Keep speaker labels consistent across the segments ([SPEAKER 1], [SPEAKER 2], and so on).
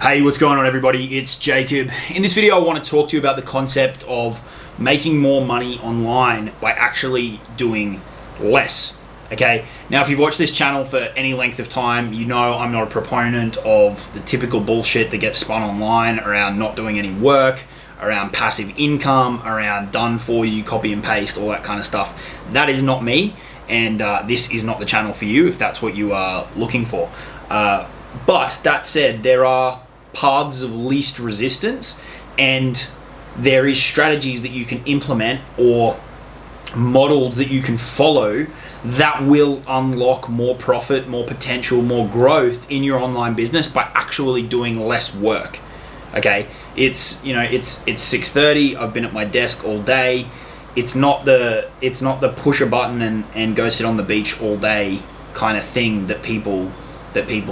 [SPEAKER 1] Hey, what's going on everybody? It's Jacob. In this video, I want to talk to you about the concept of making more money online by actually doing less. Okay, now if you've watched this channel for any length of time, you know I'm not a proponent of the typical bullshit that gets spun online around not doing any work, around passive income, around done for you, copy and paste, all that kind of stuff. That is not me, and this is not the channel for you if that's what you are looking for. But that said, there are paths of least resistance, and there is strategies that you can implement or models that you can follow that will unlock more profit, more potential, more growth in your online business by actually doing less work. Okay, it's 6:30. I've been at my desk all day. It's not the push a button and go sit on the beach all day kind of thing that people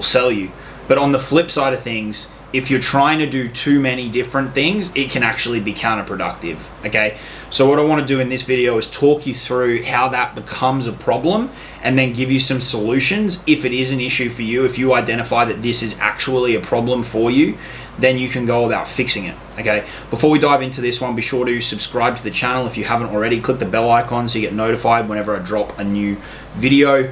[SPEAKER 1] sell you. But on the flip side of things, if you're trying to do too many different things, it can actually be counterproductive. Okay, so what I want to do in this video is talk you through how that becomes a problem and then give you some solutions. If it is an issue for you, if you identify that this is actually a problem for you, then you can go about fixing it. Okay, before we dive into this one, be sure to subscribe to the channel if you haven't already. Click the bell icon so you get notified whenever I drop a new video.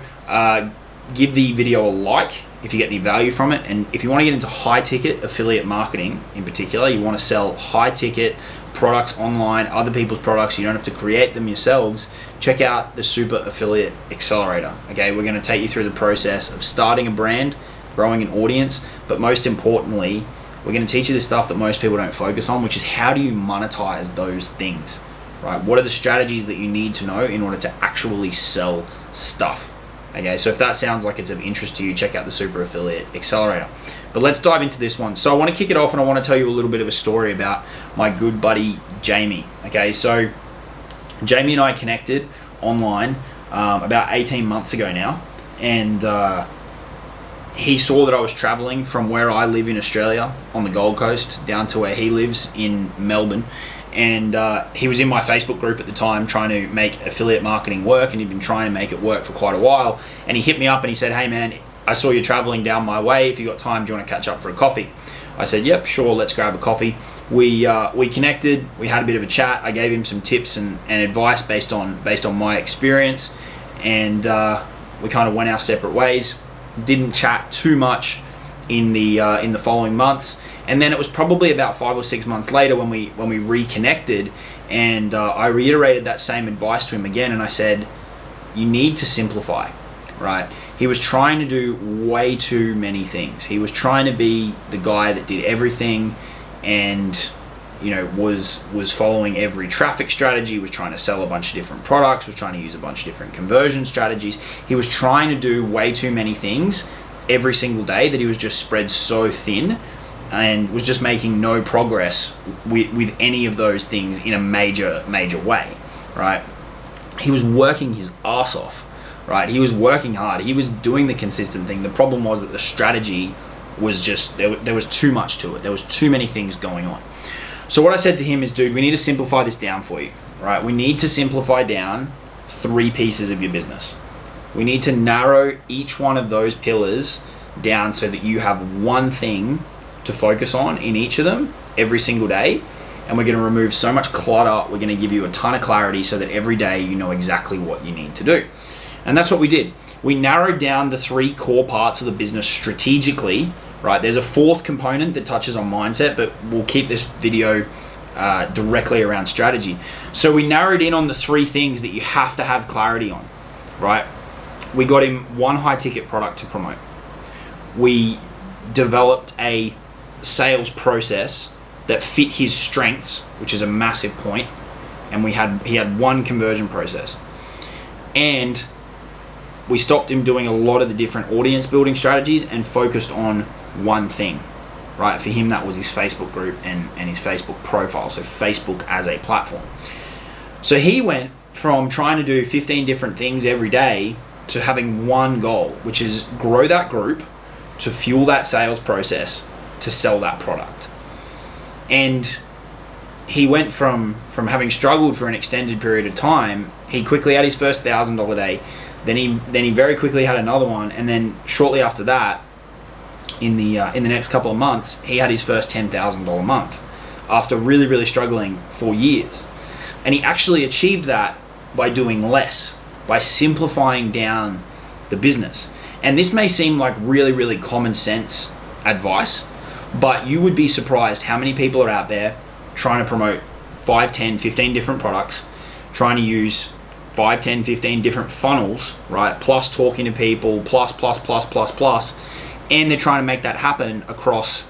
[SPEAKER 1] Give the video a like if you get any value from it, and if you want to get into high ticket affiliate marketing in particular, you want to sell high ticket products online, other people's products, you don't have to create them yourselves, check out the Super Affiliate Accelerator. Okay, we're going to take you through the process of starting a brand, growing an audience, but most importantly, we're going to teach you the stuff that most people don't focus on, which is how do you monetize those things, right? What are the strategies that you need to know in order to actually sell stuff? Okay, so if that sounds like it's of interest to you, check out the Super Affiliate Accelerator. But let's dive into this one. So I want to kick it off and I want to tell you a little bit of a story about my good buddy, Jamie. Okay, so Jamie and I connected online about 18 months ago now. And he saw that I was traveling from where I live in Australia on the Gold Coast down to where he lives in Melbourne. And he was in my Facebook group at the time trying to make affiliate marketing work, and he'd been trying to make it work for quite a while. And he hit me up and he said, hey man, I saw you traveling down my way. If you got time, do you want to catch up for a coffee? I said, yep, sure, let's grab a coffee. We connected, we had a bit of a chat. I gave him some tips and advice based on my experience, and we kind of went our separate ways. Didn't chat too much in the following months. And then it was probably about 5 or 6 months later when we reconnected, and I reiterated that same advice to him again, and I said, you need to simplify, right? He was trying to do way too many things. He was trying to be the guy that did everything, and was following every traffic strategy, was trying to sell a bunch of different products, was trying to use a bunch of different conversion strategies. He was trying to do way too many things every single day that he was just spread so thin, and was just making no progress with any of those things in a major way, right? He was working his ass off, right? He was working hard. He was doing the consistent thing. The problem was that the strategy was just, there was too much to it. There was too many things going on. So what I said to him is, dude, we need to simplify this down for you, right? We need to simplify down 3 pieces of your business. We need to narrow each one of those pillars down so that you have one thing to focus on in each of them every single day, and we're going to remove so much clutter. We're going to give you a ton of clarity so that every day you know exactly what you need to do. And that's what we did. We narrowed down the 3 core parts of the business strategically, right? There's a 4th component that touches on mindset, but we'll keep this video directly around strategy. So we narrowed in on the 3 things that you have to have clarity on, right? We got him one high ticket product to promote. We developed a sales process that fit his strengths, which is a massive point, and he had one conversion process. And we stopped him doing a lot of the different audience building strategies and focused on one thing, right? For him, that was his Facebook group and his Facebook profile, so Facebook as a platform. So he went from trying to do 15 different things every day to having one goal, which is grow that group to fuel that sales process to sell that product. And he went from having struggled for an extended period of time, he quickly had his first $1,000 day, then he very quickly had another one, and then shortly after that in the next couple of months, he had his first $10,000 month after really, really struggling for years. And he actually achieved that by doing less, by simplifying down the business. And this may seem like really, really common sense advice, but you would be surprised how many people are out there trying to promote 5, 10, 15 different products, trying to use 5, 10, 15 different funnels, right? Plus talking to people, plus, and they're trying to make that happen across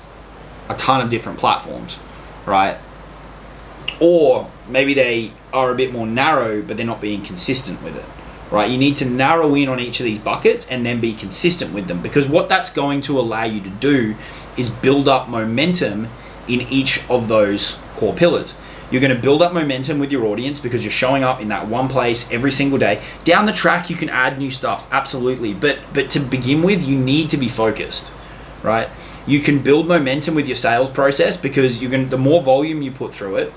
[SPEAKER 1] a ton of different platforms, right? Or maybe they are a bit more narrow, but they're not being consistent with it, right? You need to narrow in on each of these buckets and then be consistent with them, because what that's going to allow you to do is build up momentum in each of those core pillars. You're going to build up momentum with your audience because you're showing up in that one place every single day. Down the track, you can add new stuff, absolutely. But to begin with, you need to be focused, right? You can build momentum with your sales process because the more volume you put through it,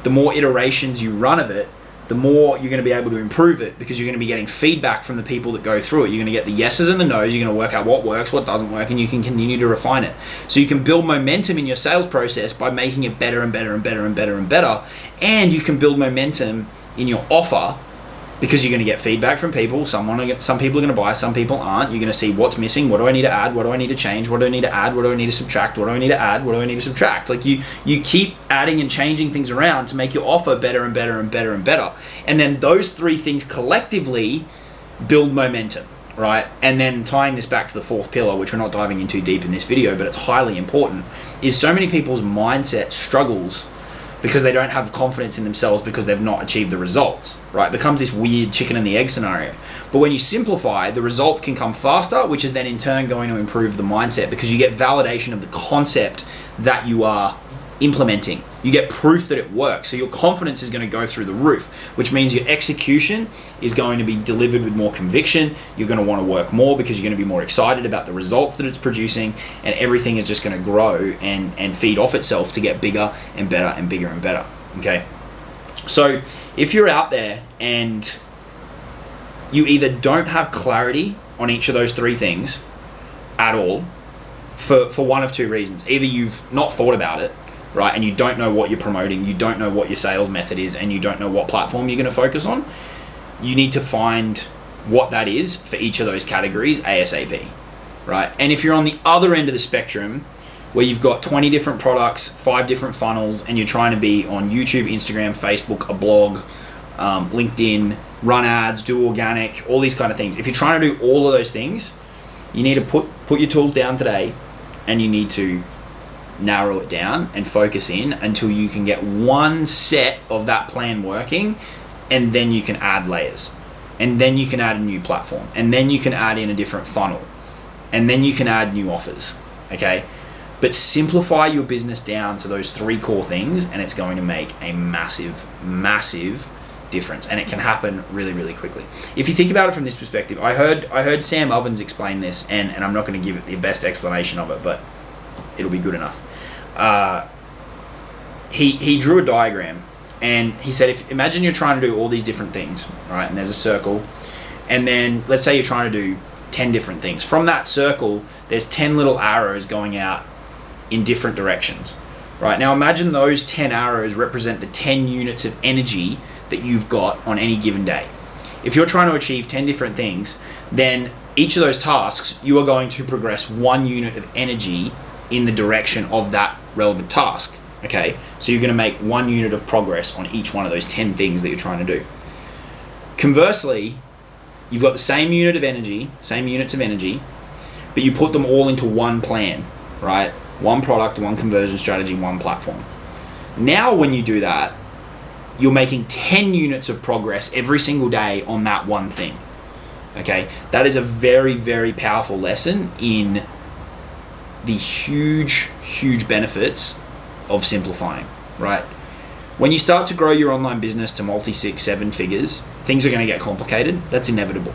[SPEAKER 1] the more iterations you run of it, the more you're going to be able to improve it, because you're going to be getting feedback from the people that go through it. You're going to get the yeses and the nos. You're going to work out what works, what doesn't work, and you can continue to refine it. So you can build momentum in your sales process by making it better and better and better and better and better. And you can build momentum in your offer because you're going to get feedback from people. Some people are going to buy, some people aren't. You're going to see what's missing, what do I need to add, what do I need to change, what do I need to add, what do I need to subtract, what do I need to add, what do I need to subtract. Like you keep adding and changing things around to make your offer better and better and better and better. And then those three things collectively build momentum, right? And then tying this back to the fourth pillar, which we're not diving into deep in this video, but it's highly important, is so many people's mindset struggles because they don't have confidence in themselves because they've not achieved the results, right? It becomes this weird chicken and the egg scenario. But when you simplify, the results can come faster, which is then in turn going to improve the mindset because you get validation of the concept that you are implementing. You get proof that it works. So your confidence is going to go through the roof, which means your execution is going to be delivered with more conviction. You're going to want to work more because you're going to be more excited about the results that it's producing, and everything is just going to grow and feed off itself to get bigger and better and bigger and better. Okay. So if you're out there and you either don't have clarity on each of those three things at all, for one of two reasons. Either you've not thought about it, right, and you don't know what you're promoting, you don't know what your sales method is, and you don't know what platform you're going to focus on. You need to find what that is for each of those categories ASAP, right? And if you're on the other end of the spectrum, where you've got 20 different products, 5 different funnels, and you're trying to be on YouTube, Instagram, Facebook, a blog, LinkedIn, run ads, do organic, all these kind of things. If you're trying to do all of those things, you need to put your tools down today, and you need to narrow it down and focus in until you can get one set of that plan working, and then you can add layers, and then you can add a new platform, and then you can add in a different funnel, and then you can add new offers. Okay, but simplify your business down to those three core things, and it's going to make a massive difference, and it can happen really, really quickly. If you think about it from this perspective, I heard Sam Ovens explain this, and I'm not going to give it the best explanation of it, but it'll be good enough. He drew a diagram, and he said, imagine you're trying to do all these different things, right? And there's a circle, and then let's say you're trying to do 10 different things. From that circle, there's 10 little arrows going out in different directions, right? Now imagine those 10 arrows represent the 10 units of energy that you've got on any given day. If you're trying to achieve 10 different things, then each of those tasks, you are going to progress 1 unit of energy in the direction of that relevant task. Okay, so you're going to make 1 unit of progress on each one of those 10 things that you're trying to do. Conversely, you've got the same unit of energy, same units of energy, but you put them all into one plan, right? One product, one conversion strategy, one platform. Now when you do that, you're making 10 units of progress every single day on that one thing. Okay, that is a very, very powerful lesson in the huge benefits of simplifying, right? When you start to grow your online business to multi 6, 7 figures, things are going to get complicated. That's inevitable,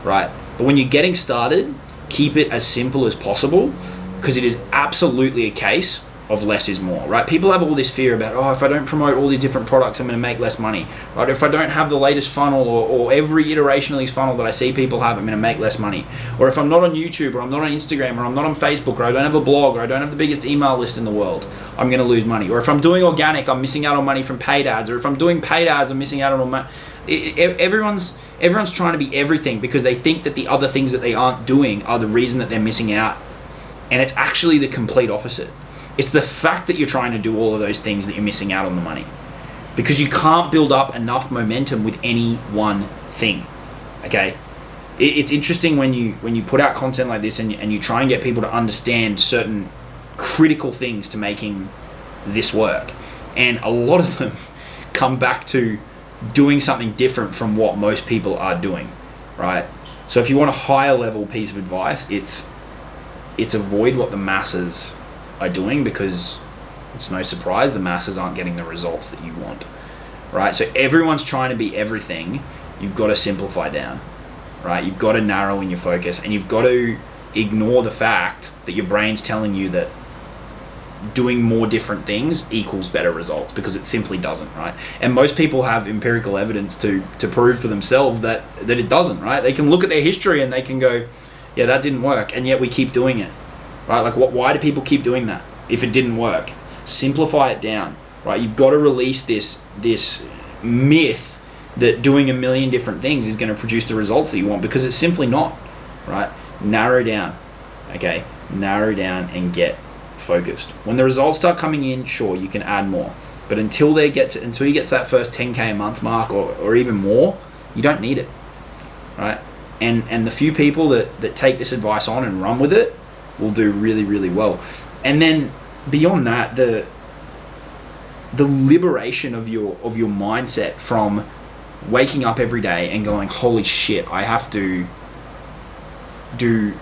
[SPEAKER 1] right? But when you're getting started, keep it as simple as possible, because it is absolutely a case of less is more, right? People have all this fear about, oh, if I don't promote all these different products, I'm going to make less money, right? If I don't have the latest funnel or every iteration of these funnel that I see people have, I'm going to make less money. Or if I'm not on YouTube, or I'm not on Instagram, or I'm not on Facebook, or I don't have a blog, or I don't have the biggest email list in the world, I'm going to lose money. Or if I'm doing organic, I'm missing out on money from paid ads. Or if I'm doing paid ads, I'm missing out on money. Everyone's trying to be everything because they think that the other things that they aren't doing are the reason that they're missing out. And it's actually the complete opposite. It's the fact that you're trying to do all of those things that you're missing out on the money, because you can't build up enough momentum with any one thing. Okay, it's interesting when you put out content like this and you try and get people to understand certain critical things to making this work, and a lot of them come back to doing something different from what most people are doing, right? So if you want a higher level piece of advice, it's avoid what the masses are doing, because it's no surprise the masses aren't getting the results that you want, right? So everyone's trying to be everything. You've got to simplify down, right? You've got to narrow in your focus, and you've got to ignore the fact that your brain's telling you that doing more different things equals better results, because it simply doesn't, right? And most people have empirical evidence to prove for themselves that it doesn't, right? They can look at their history and they can go, yeah, that didn't work, and yet we keep doing it. Right? Like, why do people keep doing that if it didn't work? Simplify it down, right? You've got to release this myth that doing a million different things is going to produce the results that you want, because it's simply not, right? Narrow down, okay? Narrow down and get focused. When the results start coming in, sure, you can add more, but until you get to that first 10K a month mark or even more, you don't need it, right? And the few people that take this advice on and run with it will do really, really well. And then beyond that, the liberation of your mindset from waking up every day and going, holy shit, I have to do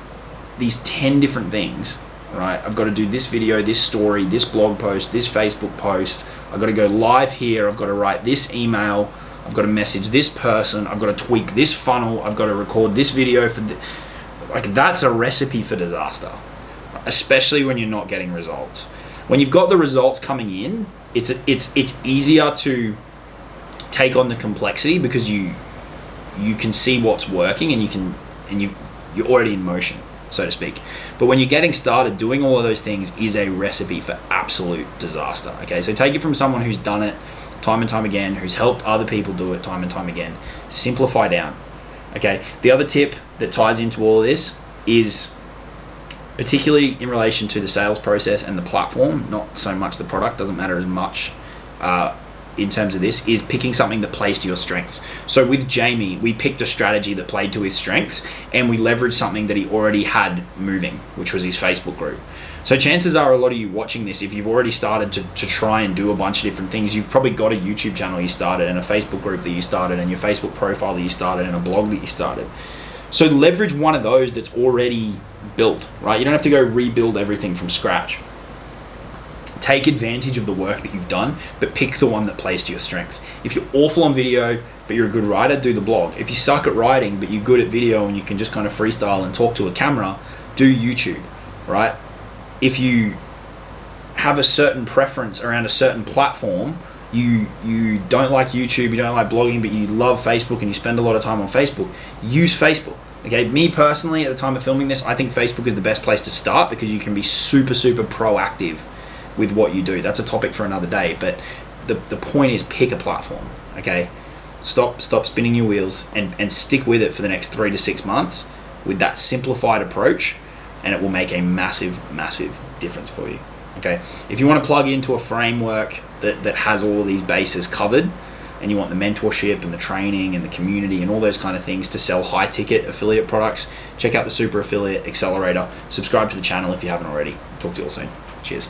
[SPEAKER 1] these 10 different things, right? I've got to do this video, this story, this blog post, this Facebook post. I've got to go live here. I've got to write this email. I've got to message this person. I've got to tweak this funnel. I've got to record this video for like, that's a recipe for disaster, especially when you're not getting results. When you've got the results coming in, it's easier to take on the complexity, because you can see what's working and you're already in motion, so to speak. But when you're getting started, doing all of those things is a recipe for absolute disaster. Okay, so take it from someone who's done it time and time again, who's helped other people do it time and time again. Simplify down. Okay, the other tip that ties into all of this is, particularly in relation to the sales process and the platform, not so much the product, doesn't matter as much in terms of this, is picking something that plays to your strengths. So with Jamie, we picked a strategy that played to his strengths, and we leveraged something that he already had moving, which was his Facebook group. So chances are a lot of you watching this, if you've already started to try and do a bunch of different things, you've probably got a YouTube channel you started, and a Facebook group that you started, and your Facebook profile that you started, and a blog that you started. So leverage one of those that's already built, right? You don't have to go rebuild everything from scratch. Take advantage of the work that you've done, but pick the one that plays to your strengths. If you're awful on video, but you're a good writer, do the blog. If you suck at writing, but you're good at video and you can just kind of freestyle and talk to a camera, do YouTube, right? If you have a certain preference around a certain platform, you don't like YouTube, you don't like blogging, but you love Facebook and you spend a lot of time on Facebook, use Facebook. Okay, me personally, at the time of filming this, I think Facebook is the best place to start, because you can be super, super proactive with what you do. That's a topic for another day, but the point is, pick a platform, okay? Stop spinning your wheels and stick with it for the next 3 to 6 months with that simplified approach, and it will make a massive, massive difference for you, okay? If you want to plug into a framework that has all of these bases covered, and you want the mentorship and the training and the community and all those kind of things to sell high ticket affiliate products, check out the Super Affiliate Accelerator. Subscribe to the channel if you haven't already. Talk to you all soon. Cheers.